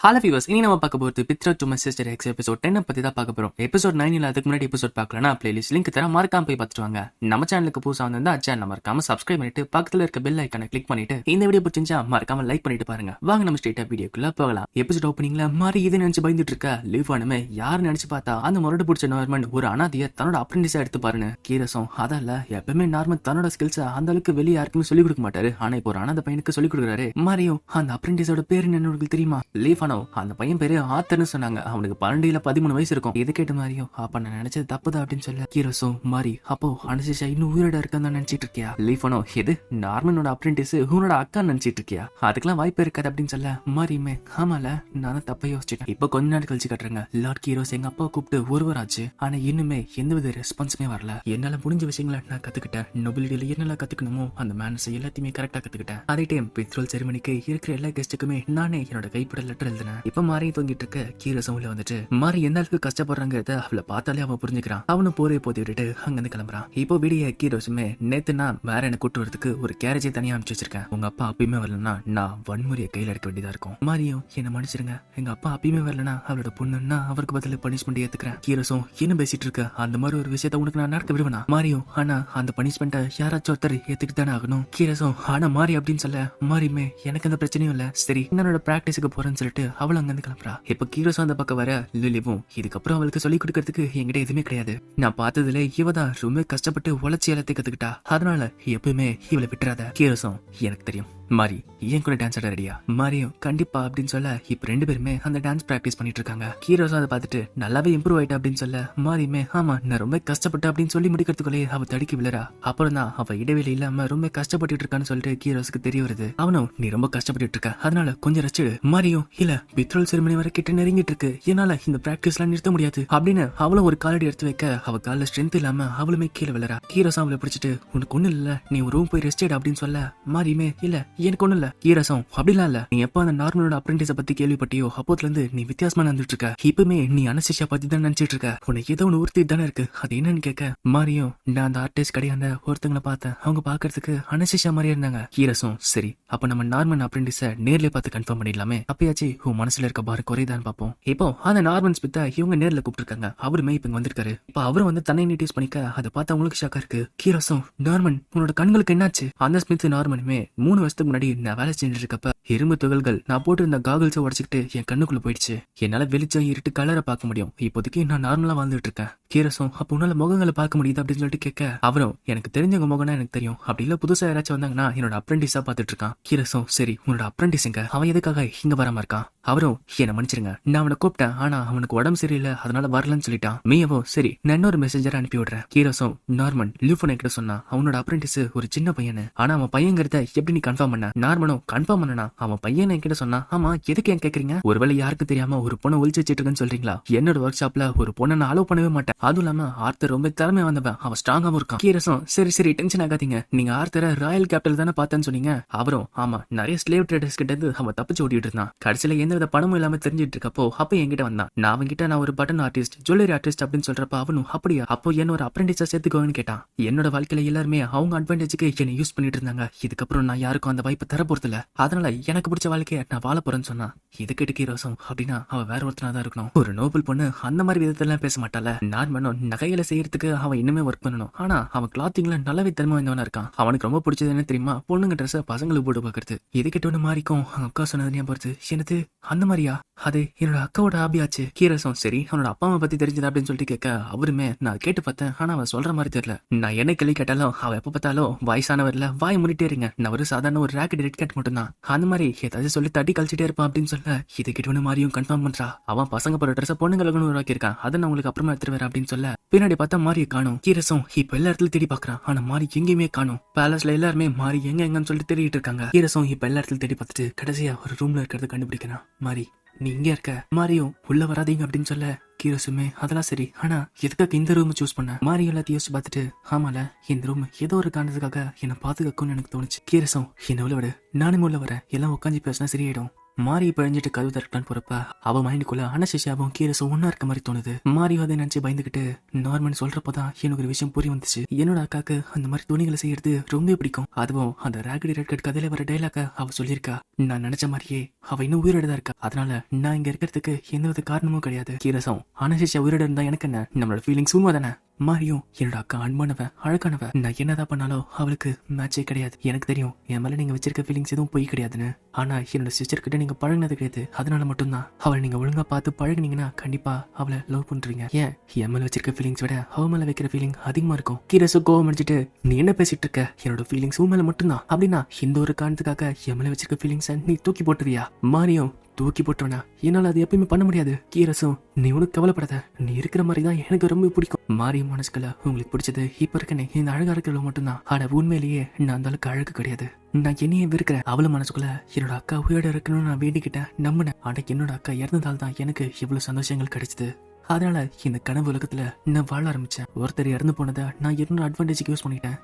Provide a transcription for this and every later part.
Hello viewers, இனி நம்ம பார்க்க போகிறது Pithra to my sister ex episode 10 பத்தி தான் பார்க்க போறோம். எபிசோட் 9 இல்ல அதுக்கு முன்னாடி எபிசோட் பார்க்கலனா பிளேலிஸ்ட் லிங்க் தர மறக்காம போய் பார்த்துட்டு வாங்க. நம்ம சேனலுக்கு புதுசா வந்தா சேனல் மறக்காம சப்ஸ்கிரைப் பண்ணிட்டு பக்கத்துல இருக்க பெல் ஐகானை கிளிக் பண்ணிட்டு இந்த வீடியோ பிடிச்சிருந்தா மறக்காம லைக் பண்ணிட்டு பாருங்க. வாங்க நம்ம ஸ்ட்ரைட்டா வீடியோக்குள்ள போகலாம். எபிசோட் ஓப்பனிங்ல மாறி இது நினைச்சு பயந்துட்டு இருக்க லீஃபானுமே யார் நினைச்சு பார்த்தா அந்த முரடு பிடிச்ச நார்மன் ஒரு அனாதைய தன்னோட அப்ரெண்டிஸா எடுத்து பாருன்னு கீரசம். அதல்ல எப்பவுமே நார்மன் தன்னோட ஸ்கில்ஸ் அந்த அளவுக்கு வெளியே யாருக்குமே சொல்லிக் கொடுக்க மாட்டாரு. ஆனா இப்போ ஒரு அனாதை பையனுக்கு சொல்லிக் கொடுக்குறாரு. மாறியும் அந்த அப்ரெண்டிஸோட பேரு என்னன்னு தெரியுமா? லீஃபானோ. அந்த பையன் பேரு ஆத்தர்னு சொன்னாங்க. அவனுக்கு 12 இல்ல 13 வயசு இருக்கும். இது கேட்ட மாதிரியும் அப்ப நான் நினைச்சது தப்புதா அப்படின்னு சொல்ல கீரசம் மாறி அப்போ அனுசிஷா இன்னும் உயிரோட இருக்கான்னு நினைச்சிட்டு இருக்கியா? லீஃபானோ எது நார்மனோட அப்ரெண்டிஸ் உன்னோட அக்கா நினைச்சிட்டு இருக்கியா? அதுக்கெல்லாம் வாய்ப்பு இருக்காது அப்படின்னு சொல்ல மாறியுமே ஆமால நான் தப்ப யோசிச்சிட்டேன். இப்ப கொஞ்ச நாள் கழிச்சு கட்டுறாங்க. லார்ட் கீரோஸ் எங்க அப்பா கூப்பிட்டு ஒருவராச்சு. ஆனா இன்னுமே எந்தவித ரெஸ்பான்ஸுமே வரல. என்னால முடிஞ்ச விஷயங்களை நான் கத்துக்கிட்டேன். நொபிலிட்டியில என்னெல்லாம் கத்துக்கணுமோ அந்த மேனஸ் எல்லாத்தையுமே கரெக்டா கத்துக்கிட்டேன். அதே டைம் பெட்ரோல் செரிமனிக்கு இருக்கிற எல்லா கெஸ்ட்டுக்குமே நானே என்னோட கைப்பட லெட்டர் எழுதினேன். இப்ப மாறி தூங்கிட்டு இருக்க கீரசம் உள்ள வந்துட்டு மாறி எந்த அளவுக்கு கஷ்டப்படுறாங்கிறத அவளை பார்த்தாலே அவன் புரிஞ்சுக்கிறான். அவனும் போரே போத்தி விட்டுட்டு அங்கிருந்து கிளம்புறான். இப்போ விடிய கீரோசுமே நேத்து நான் வேற என்ன கூட்டு வரதுக்கு ஒரு கேரேஜை தனியா அனுப்பிச்சு வச்சிருக்கேன். உங்க அப்பா அப்பயுமே வரலன்னா நான் வன்முறையை கையில எடுக்க வேண்டியதா இருக்கும். மாரியும் என்ன மன்னிச்சிருங்க, எங்க அப்பா அப்பயுமே வரலன்னா அவளோட பொண்ணுன்னா அவருக்கு பதில பனிஷ்மெண்ட் ஏத்துக்கிறேன். கீரசும் என்ன பேசிட்டு இருக்க? அந்த மாதிரி ஒரு விஷயத்த உனக்கு நான் நடக்க விடுவேனா? மாரியும் ஆனா அந்த பனிஷ்மெண்ட்டை யாராச்சும் ஒருத்தர் ஏத்துக்கிட்டு தானே ஆகணும். கீரசும் ஆனா மாறி அப்படின்னு சொல்ல மாறியுமே எனக்கு எந்த பிரச்சனையும் இல்ல, சரி என்னோட பிராக்டிஸுக்கு போறேன்னு சொல்லிட்டு அவள் அங்கிருந்து கிளம்புறா. இப்ப கீரோசும் அந்த பக்கம் வர லிலிவும் இதுக்கப்புறம் அவளுக்கு சொல்லிக் கொடுக்கறதுக்கு என்கிட்ட எதுவுமே கிடையாது. நான் பார்த்ததுல இவதான் ரொம்ப கஷ்டப்பட்டு உழைச்சி எல்லாத்தையும் கத்துக்கிட்டா. அதனால எப்பவுமே இவளை விட்டுறாத. கீரோசும் எனக்கு தெரியும் மாறி ஏன் கூட டான்ஸ் ஆட ரெடியா? மாரியும் கண்டிப்பா அப்படின்னு சொல்ல இப்ப ரெண்டு பேருமே அந்த டான்ஸ் பிராக்டிஸ் பண்ணிட்டு இருக்காங்க. கீரோஸும் அதை பார்த்துட்டு நல்லாவே இம்ப்ரூவ் ஆயிட்டா அப்படின்னு சொல்ல மாரியுமே ஆமா நான் ரொம்ப கஷ்டப்பட்டு அப்படின்னு சொல்லி முடிக்கிறதுக்குள்ளே அவ தடுக்கி விழறா. அப்புறம் தான் அவ இடைவெளி இல்லாம ரொம்ப கஷ்டப்பட்டு இருக்கான்னு சொல்லிட்டு கீரோஸுக்கு தெரிய வருது. அவனும் நீ ரொம்ப கஷ்டப்பட்டு இருக்க, அதனால கொஞ்சம் ரெஸ்ட் எடு. மாரியும் இல்ல பெட்ரோல் செரிமனி வர கிட்ட நெருங்கிட்டு இருக்கு, என்னால இந்த பிராக்டிஸ் எல்லாம் நிறுத்த முடியாது அப்படின்னு அவளும் ஒரு காலடி எடுத்து வைக்க அவ கால ஸ்ட்ரென்த் இல்லாம அவளுமே கீழே விழறா. கீரோஸும் அவளை பிடிச்சிட்டு உனக்கு ஒண்ணு இல்ல, நீ ஒரு ரூம் போய் ரெஸ்ட் எடு அப்படின்னு சொல்ல மாரியுமே இல்ல எனக்கு ஒண்ணு இல்ல கீரசம் அப்படிலாம் இல்ல, நீ எப்ப அந்த நார்மலோட அப்ரெண்டிஸ பத்தி கேள்விப்பட்டியோ அப்போதுல இருந்து நீ வித்தியாசமா நடந்துட்டு இருக்க. இப்பவுமே நீ அனசிஷா பத்தி தான் நினைச்சிட்டு இருக்க. உனக்கு ஏதோ ஒண்ணு உறுத்தி தானே இருக்கு, அது என்னன்னு கேட்க மாரியும் நான் அந்த ஆர்டிஸ்ட் கடையாண்ட ஒருத்தங்களை பார்த்தேன், அவங்க பாக்குறதுக்கு அனசிஷா மாதிரியே இருந்தாங்க. கீரசம் சரி அப்ப நம்ம நார்மன் அப்ரெண்டிஸ நேர்ல பார்த்து கன்ஃபார்ம் பண்ணிடலாமே, அப்பயாச்சு உன் மனசுல இருக்க பாரு குறைதான் பார்ப்போம். இப்போ அந்த நார்மன் ஸ்மித்த இவங்க நேர்ல கூப்பிட்டுருக்காங்க. அவருமே இப்ப வந்திருக்காரு. இப்ப அவரும் வந்து தன்னை நோட்டீஸ் பண்ணிக்க அதை பார்த்து அவங்களுக்கு ஷாக்கா இருக்கு. கீரசம் நார்மன் உன்னோட கண்களுக்கு என்னாச்சு? அந்த ஸ்மித் நார்மனுமே 3 வருஷத்துக்கு முன்னாடி நான் வேலை செஞ்சுட்டு இருக்கப்ப இரும்பு துகள்கள் நான் போட்டு இருந்த காகல்ஸை உடச்சுக்கிட்டு என் கண்ணுக்குள்ள போயிடுச்சு. என்னால வெளிச்சம் இருட்டு கலரை பார்க்க முடியும். இப்போதைக்கு நான் நார்மலா வாழ்ந்துட்டு இருக்கேன். கீரசம் அப்ப உன்னால முகங்களை பார்க்க முடியுது அப்படின்னு சொல்லிட்டு கேட்க அவரும் எனக்கு தெரிஞ்சவங்க முகம்னா எனக்கு தெரியும், அப்படி இல்ல புதுசா யாராச்சும் வந்தாங்கன்னா என்னோட அப்ரெண்டிஸா பாத்துட்டு இருக்கான். கீரசம் சரி உன்னோட அப்ரெண்டிஸ் எங்க, அவன் எதுக்காக இங்க வராம இருக்கான்? அவரும் என்ன மன்னிச்சிருங்க, நான் அவனை கூப்பிட்டேன் ஆனா அவனுக்கு உடம்பு சரியில்லை அதனால வரலன்னு சொல்லிட்டான். மீயவோ சரி நான் இன்னொரு மெசேஜரை அனுப்பி விடுறேன். கீரசம் நார்மன் லியூஃபனை கிட்ட சொன்னா அவனோட அப்ரெண்டிஸ் ஒரு சின்ன பையனு, ஆனா அவன் பையங்கிறத எப்படி நீ கன்ஃபார்ம் பண்ண? நார்மனும் கன்ஃபார்ம் பண்ணனா அவன் பையன் என்கிட்ட சொன்னா. ஆமா எதுக்கு ஏன் கேக்குறீங்க? ஒருவேளை யாருக்கு தெரியாம ஒரு பொண்ணை ஒழிச்சு வச்சிட்டு இருக்குன்னு சொல்றீங்களா? என்னோட ஒர்க் ஷாப்ல ஒரு பொண்ணை நான் அலோவ் பண்ணவே மாட்டேன். அதுவும் இல்லாம ஆர்த்தர் ரொம்ப திறமையா வந்தவன், அவன் ஸ்ட்ராங்காவும் இருக்கான். கீரசம் சரி சரி டென்ஷன் ஆகாதீங்க, நீங்க ஆர்த்தரை ராயல் கேபிட்டல் தானே பார்த்தேன்னு சொன்னீங்க. அவரும் ஆமா நிறைய ஸ்லேவ் ட்ரேடர்ஸ் கிட்ட இருந்து அவன் தப்பிச்சு ஓடிட்டு இருந்தான். கடைசியில எந்தவித பணமும் இல்லாம தெரிஞ்சிட்டு இருக்கப்போ அப்ப என்கிட்ட வந்தான். நான் அவன்கிட்ட நான் ஒரு பட்டன் ஆர்டிஸ்ட் ஜுவல்லரி ஆர்டிஸ்ட் அப்படின்னு சொல்றப்ப அவனும் அப்படியா அப்போ என்ன ஒரு அப்ரெண்டிஸா சேர்த்துக்கோன்னு கேட்டான். என்னோட வாழ்க்கையில எல்லாருமே அவங்க அட்வான்டேஜுக்கு என்ன யூஸ் பண்ணிட்டு இருந்தாங்க. இதுக்கப்புறம் நான் யாருக்கும் அந்த வாய்ப்பை தர போறது இல்ல, அதனால எனக்கு பிடிச்ச வாழ்க்கையை நான் வாழ போறேன்னு சொன்னா. இது கேட்டு கீரோசம் அப்படின்னா அவ வேற ஒருத்தனா தான் இருக்கணும். ஒரு நோபல் பொண்ணு அந்த மாதிரி விதத்தெல்லாம் பேச மாட்டால. நார்மனும் நகையில செய்யறதுக்கு அவன் இன்னுமே ஒர்க் பண்ணணும், ஆனா அவன் கிளாத்திங்ல நல்லாவே திறமை வந்தவனா இருக்கான். அவனுக்கு ரொம்ப பிடிச்சது என்ன தெரியுமா? பொண்ணுங்க ட்ரெஸ் பசங்களுக்கு போட்டு பாக்குறது. இது கேட்டு மாறிக்கும் அவங்க அக்கா சொன்னது ஞாபகம் வருது. என்னது அந்த மாதிரியா? அது என்னோட அக்காவோட ஹாபியாச்சு. கீரசம் சரி அவனோட அப்பா அம்மா பத்தி தெரிஞ்சது அப்படின்னு சொல்லிட்டு கேட்க அவருமே நான் கேட்டு பார்த்தேன் ஆனா அவன் சொல்ற மாதிரி தெரியல. நான் என்ன கேள்வி கேட்டாலும் அவ எப்ப பார்த்தாலும் வயசானவர்ல வாய் முன்னிட்டே இருங்க, நான் ஒரு சாதாரண ஒரு ராக்கெட் ரெட் கேட் மட்டும் தான், அந்த மாதிரி ஏதாச்சும் சொல்லி தட்டி கழிச்சிட்டே இருப்பான் அப்படின்னு சொல்ல இது கிட்ட மாரியும் கன்ஃபார்ம் பண்றா. அவன் பசங்க போற ட்ரெஸ் பொண்ணுங்களுக்கு உருவாக்கி இருக்கான், அதை நான் உங்களுக்கு அப்புறமா எடுத்துட்டு வரேன் அப்படின்னு சொல்ல பின்னாடி பார்த்தா மாரியை காணும். கீரசம் இப்ப எல்லா இடத்துல தேடி பாக்குறான் ஆனா மாரி எங்கேயுமே காணும். பேலஸ்ல எல்லாருமே மாரி எங்கன்னு சொல்லிட்டு தேடிட்டு இருக்காங்க. கீரசம் இப்ப எல்லா இடத்துல தேடி பார்த்துட்டு கடைசியா ஒரு ரூம்ல இருக்கிறத கண்டுபிடிக்கிறான். மாரி நீ இங்க இருக்க, மாரியும் உள்ள வராதீங்க அப்படின்னு சொல்ல கீரோசுமே அதெல்லாம் சரி ஆனா எதுக்காக இந்த ரூம் சூஸ் பண்ண? மாரி எல்லாத்தையும் யோசிச்சு பார்த்துட்டு ஆமால இந்த ரூம் ஏதோ ஒரு காரணத்துக்காக என்ன பாதுகாக்கும்னு எனக்கு தோணுச்சு. கீரசம் என்ன உள்ள விட நானும் உள்ள வரேன், எல்லாம் உட்காந்து பேசினா சரியாயிடும். மாறி பழிஞ்சிட்டு கதவு திறக்கலான்னு போறப்ப அவ மைண்டுக்குள்ள அனசிஷாவும் கீரஸும் ஒன்னா இருக்க மாதிரி தோணுது. மாறியும் அதை நினைச்சு பயந்துகிட்டு நார்மன் சொல்றப்பதான் எனக்கு ஒரு விஷயம் புரிய வந்துச்சு. என்னோட அக்காக்கு அந்த மாதிரி துணிகளை செய்யறது ரொம்ப பிடிக்கும். அதுவும் அந்த ராகடி ரெட் கட் கதையில வர டைலாக அவ சொல்லியிருக்கா. நான் நினைச்ச மாதிரியே அவ இன்னும் உயிரோட தான் இருக்கா. அதனால நான் இங்க இருக்கிறதுக்கு எந்த வித காரணமும் கிடையாது. கீரஸும் அனசிஷா உயிரோட இருந்தா எனக்கு என்ன, நம்மளோட ஃபீலிங்ஸ் உண்மை தானே. மாரியும் என்னோட அக்கா அன்பானவ அழகானவ. நான் என்னதான் பண்ணாலும் அவளுக்கு மேட்சே கிடையாது. எனக்கு தெரியும் என் மேல நீங்க வச்சிருக்க ஃபீலிங்ஸ் எதுவும் போய் கிடையாதுன்னு. ஆனா என்னோட சிஸ்டர் கிட்ட நீங்க பழகினது கிடையாது. அதனால மட்டும்தான் அவளை நீங்க ஒழுங்கா பார்த்து பழகினீங்கன்னா கண்டிப்பா அவளை லவ் பண்றீங்க. ஏன் என் மேல வச்சிருக்க ஃபீலிங்ஸ் விட அவ மேல வைக்கிற ஃபீலிங் அதிகமா இருக்கும். கீரஸு கோவம் அடிச்சிட்டு நீ என்ன பேசிட்டு இருக்க, என்னோட ஃபீலிங்ஸ் உன் மேல மட்டும்தான் அப்படின்னா இந்த ஒரு காரணத்துக்காக என் மேல வச்சிருக்க ஃபீலிங்ஸை நீ தூக்கி போட்டுருவியா? மாரியும் தூக்கி போட்டோனா என்னால அது எப்பயுமே பண்ண முடியாது. கீரஸும் நீ உனக்கு கவலைப்படாத, நீ இருக்கிற மாதிரி தான் எனக்கு ரொம்ப பிடிக்கும். மாரியும் மனசுக்குள்ள உங்களுக்கு பிடிச்சது இப்ப இருக்கனே இந்த அழகா இருக்கிறவங்க மட்டும்தான். ஆனா உண்மையிலேயே நான் அந்த அளவுக்கு அழகு கிடையாது. நான் என்னையே வெறுக்கிறேன். அவளும் மனசுக்குள்ள என்னோட அக்கா உயிரோட இருக்கணும்னு நான் வேண்டிக்கிட்டேன், நம்பினேன். ஆனா என்னோட அக்கா இறந்ததால் தான் எனக்கு இவ்வளவு சந்தோஷங்கள் கிடைச்சது. அதனால இந்த கனவு உலகத்துல நான் வாழ ஆரம்பிச்சேன். ஒருத்தர் இறந்து போனதை நான் என்னோட அட்வான்டேஜுக்கு யூஸ் பண்ணிட்டேன்.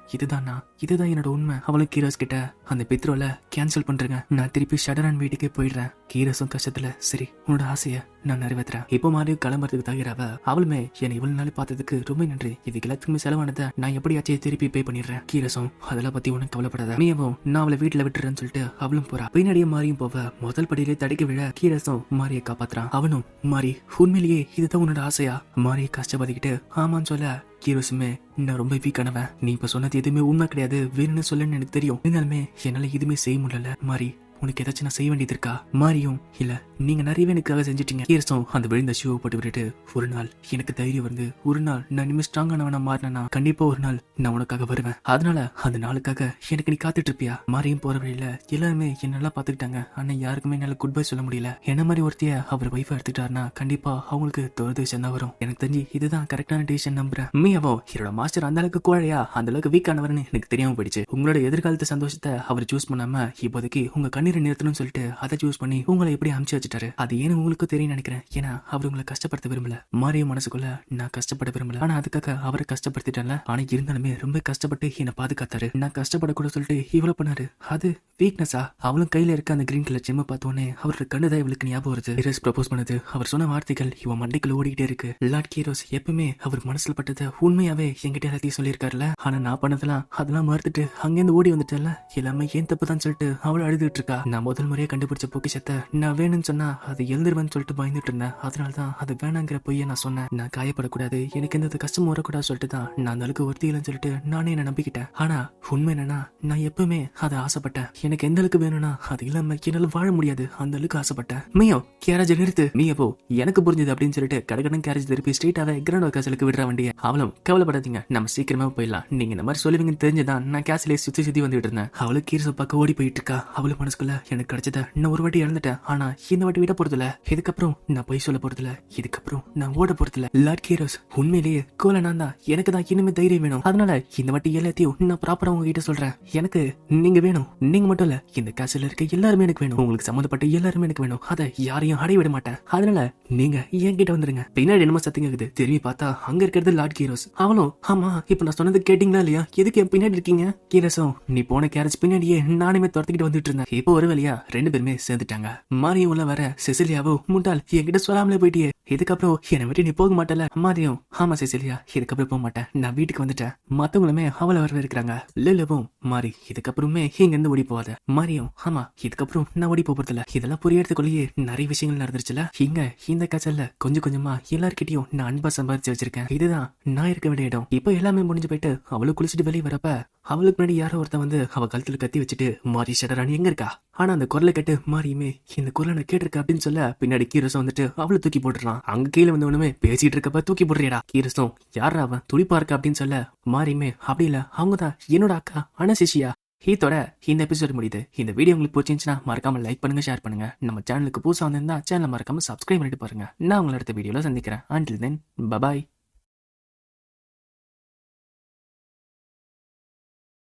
இதுதான் என்னோட உண்மை. அவளும் கீரஸ் கிட்ட அந்த பெட்ரோல கேன்சல் பண்றேங்க, நான் திருப்பி ஷடரான் வீட்டுக்கே போயிடுறேன். கீரஸும் கஷ்டத்துல சரி உன்னோட ஆசைய நான் நிறைவேற்றுறேன். இப்போ மாதிரி கிளம்புறதுக்கு தயாராவ. அவளுமே என்னை இவ்வளவு நாள் பார்த்ததுக்கு ரொம்ப நன்றி, இதுக்கு எல்லாத்துக்குமே செலவானதை நான் எப்படியாச்சும் திருப்பி பே பண்ணிடுறேன். கீரஸும் அதெல்லாம் பத்தி உனக்கு கவலைப்படாத, நீயும் நான் அவளை வீட்டுல விட்டுறேன்னு சொல்லிட்டு அவளும் போறா. பின்னாடியே மாறியும் போவ. முதல் படியிலே தடிக்க விழ கீரஸும் மாரியை காப்பாத்துறான். அவனும் மாறி உண்மையிலேயே இதுதான் உன்னோட ஆசையா? மாரியை கஷ்டப்படுத்திக்கிட்டு ஆமான்னு சொல்ல கீரஸுமே நான் ரொம்ப வீக்கானவன், நீ இப்ப சொன்னது எதுவுமே உண்மை கிடையாது, வேணும்னு சொல்லுன்னு எனக்கு தெரியும். இருந்தாலுமே என்னால எதுவுமே செய்ய முடியல. மாறி உனக்கு ஏதாச்சும் நான் செய்ய வேண்டியது இருக்கா? மாரியும் இல்ல நீங்க நிறையவே எனக்காக செஞ்சிட்டீங்க. கீரஸும் அந்த விழுந்த ஷூவை போட்டு விட்டுட்டு ஒரு நாள் எனக்கு தைரியம் வந்து ஒரு நாள் நான் இனிமே ஸ்ட்ராங்கானவனா மாறினா கண்டிப்பா ஒரு நாள் நான் உனக்காக வருவேன். அதனால அந்த நாளுக்காக எனக்கு நீ காத்துட்டு இருப்பியா? மாரியும் போற வழியில எல்லாருமே என்னெல்லாம் பாத்துக்கிட்டாங்க. ஆனா யாருக்குமே என்னால குட் பை சொல்ல முடியல. என்ன மாதிரி ஒருத்திய அவர் வைஃபை எடுத்துட்டாருன்னா கண்டிப்பா அவங்களுக்கு துரதிர்ஷ்டம் தான் வரும். எனக்கு தெரிஞ்சு இதுதான் கரெக்டான டிசிஷன் நம்புறேன். மீயாவோ என்னோட மாஸ்டர் அந்த அளவுக்கு கோழையா, அந்த அளவுக்கு வீக்கானவர்னு எனக்கு தெரியாம போயிடுச்சு. உங்களோட எதிர்காலத்து சந்தோஷத்தை அவர் சூஸ் பண்ணாம இப்போதைக்கு உங்க கண்ணீரை நிறுத்தணும்னு சொல்லிட்டு அதை சூஸ் பண்ணி உங்களை எப்படி அமுச்சு வச்சுட்டாரு. அது ஏன்னு உங்களுக்கு தெரியும் நினைக்கிறேன். ஏன்னா அவர் உங்களை கஷ்டப்படுத்த விரும்பல. மாரியும் மனசுக்குள்ள நான் கஷ்டப்பட விரும்பல, ஆனா அதுக்காக அவரை கஷ்டப்படுத்திட்டேன்ல. ஆனா இருந்தாலுமே ரொம்ப கஷ்டப்பட்டு என்ன பாதுகாத்தாரு. நான் கஷ்டப்படக்கூட சொல்லிட்டு இவ்வளவு பண்ணாரு. அது வீக்னஸா? அவளும் கையில இருக்க அந்த கிரீன் கலர் ஜெம்ம பார்த்தோன்னே அவரோட கண்ணுதான் இவளுக்கு ஞாபகம் வருது. கீரஸ் ப்ரப்போஸ் பண்ணது, அவர் சொன்ன வார்த்தைகள் இவன் மண்டைக்குள்ள ஓடிக்கிட்டே இருக்கு. லார்ட் கீரோஸ் எப்பவுமே அவர் மனசுல பட்டதை உண்மையாவே என்கிட்ட எல்லாத்தையும் சொல்லியிருக்காருல. ஆனா நான் பண்ணதெல்லாம் அதெல்லாம் மறுத்துட்டு அங்கேருந்து ஓடி வந்துட்டேன்ல. எல்லாமே ஏன் தப்பு தான் சொல்லிட்டு அவள் அழுதுட்டு இருக்கா. நான் முதல் முறையா கண்டுபிடிச்ச பொக்கிஷத்தை நான் வேணும்னு சொன்னா அதை எழுந்துருவேன்னு சொல்லிட்டு பயந்துட்டு இருந்தேன். அதனாலதான் அது வேணாங்கிற பொய்ய நான் சொன்னேன். நான் காயப்படக்கூடாது, எனக்கு எந்த கஷ்டமும் வரக்கூடாது சொல்லிட்டு தான் நான் அந்த அளவுக்கு ஒருத்தியிலன்னு சொல்லிட்டு நானே என்ன நம்பிக்கிட்டேன். ஆனா உண்மை என்னன்னா நான் எப்பவுமே அதை ஆசைப்பட்டேன். எனக்கு எந்த அளவுக்கு வேணும்னா அது இல்லாம என்னால வாழ முடியாது, அந்த அளவுக்கு ஆசைப்பட்டேன். மீயோ கேரேஜ் நிறுத்து, மீய போ, எனக்கு புரிஞ்சது அப்படின்னு சொல்லிட்டு கடகடன் கேரேஜ் திருப்பி ஸ்ட்ரெயிட்டாவே கிராண்ட் காசலுக்கு விடுற வண்டியை. அவளும் கவலைப்படாதீங்க, நம்ம சீக்கிரமா போயிடலாம், நீங்க இந்த மாதிரி சொல்லுவீங்கன்னு தெரிஞ்சுதான் நான் கேஸ்லயே சுத்தி சுத்தி வந்துட்டு இருந்தேன். அவளும் கீரஸை பார்க்க ஓடி போயிட்டு இருக்கா. அவளும் மனசுக்குள்ள எனக்கு கிடைச்சத இன்னும் ஒரு வாட்டி இழந்துட்டேன், ஆனா இந்த வாட்டி விட போறதில்ல. இதுக்கப்புறம் நான் பொய் சொல்ல போறதில்ல, இதுக்கப்புறம் நான் ஓட போறதில்ல. லார்ட் கீரோஸ் உண்மையிலேயே கோல நான் தான், எனக்கு தான் இனிமே தைரியம் வேணும். அதனால இந்த வாட்டி எல்லாத்தையும் நான் ப்ராப்பரா உங்ககிட்ட சொல்றேன். எனக்கு நீங்க வேணும், நீங்க மட்டும் இல்ல இந்த கேஸ்ல இருக்க எல்லாருமே எனக்கு வேணும். உங்களுக்கு சம்மந்தப்பட்ட எல்லாருமே எனக்கு வேணும். அதை யாரையும் அடைய விட மாட்டேன். அதனால நீங்க என்கிட்ட வந்துருங்க. பின்னாடி என்னமோ சத்தம் கேக்குது. திரும்பி பார்த்தா அங்க இருக்கிறது லார்ட் கீரோஸ். அவளும் ஆமா இப்ப நான் சொன்னது கேட்டீங்களா இல்லையா, எதுக்கு என் பின்னாடி இருக்கீங்க? கீரோஸும் நீ போன கேரேஜ் பின்னாடியே நானுமே துரத்திக்கிட்டு வந்துட்டு இருந்தேன். இப்போ ஒரு வழியா ரெண்டு பேருமே சேர்ந்துட்டாங்க. மாரியும் உள்ள வர செசிலியாவோ முட்டாள் என்கிட்ட சொல்லாமலே போயிட்டியே, இதுக்கப்புறம் என்னை விட்டு நீ போக மாட்டல. மாரியும் ஆமா செசிலியா இதுக்கப்புறம் போக மாட்டேன், நான் வீட்டுக்கு வந்துட்டேன். மத்தவங்களுமே அவளை வரவேற்கிறாங்க. லில்லுவும் மாறி இதுக்கப்புறமே இங்க இருந்து ஓடி போவாத. மாரியும் ஆமா இதுக்கப்புறம் நான் ஓடி போறதில்ல. இதெல்லாம் புரியறதுக்குள்ளேயே நிறைய விஷயங்கள் நடந்துருச்சுல. இங்க இந்த கச்சல்ல கொஞ்சம் கொஞ்சமா எல்லார்கிட்டயும் நான் அன்பா சம்பாதிச்சு வச்சிருக்கேன். இதுதான் நான் இருக்க வேண்டிய இடம். இப்போ எல்லாமே முடிஞ்சு போயிட்டு அவளை குளிச்சுட்டு வெளியே வரப்ப அவளுக்கு முன்னாடி யாரோ ஒருத்தன் வந்து அவ கழுத்துல கத்தி வச்சுட்டு மாரி ஷடரானி எங்க இருக்கா? ஆனா அந்த குரலை கேட்டு மாரியுமே இந்த குரலை நான் கேட்டிருக்க அப்படின்னு சொல்ல பின்னாடி கீரஸும் வந்துட்டு அவளை தூக்கி போட்டுறான். அங்க கீழே வந்தவனுமே பேசிட்டு இருக்கப்ப தூக்கி போடுறியடா. கீரஸும் யாரா அவன் துடிப்பா இருக்கா அப்படின்னு சொல்ல மாரியுமே அப்படி இல்ல அவங்கதான் என்னோட அக்கா அனசிஷியா. இதோட இந்த எபிசோட் முடியுது. இந்த வீடியோ உங்களுக்கு பிடிச்சிருந்துச்சுன்னா மறக்காம லைக் பண்ணுங்க, ஷேர் பண்ணுங்க. நம்ம சேனலுக்கு புதுசா வந்திருந்தா சேனலை மறக்காம சப்ஸ்கிரைப் பண்ணிட்டு பாருங்க. நான் உங்களை அடுத்த வீடியோல சந்திக்கிறேன். Until then, bye bye.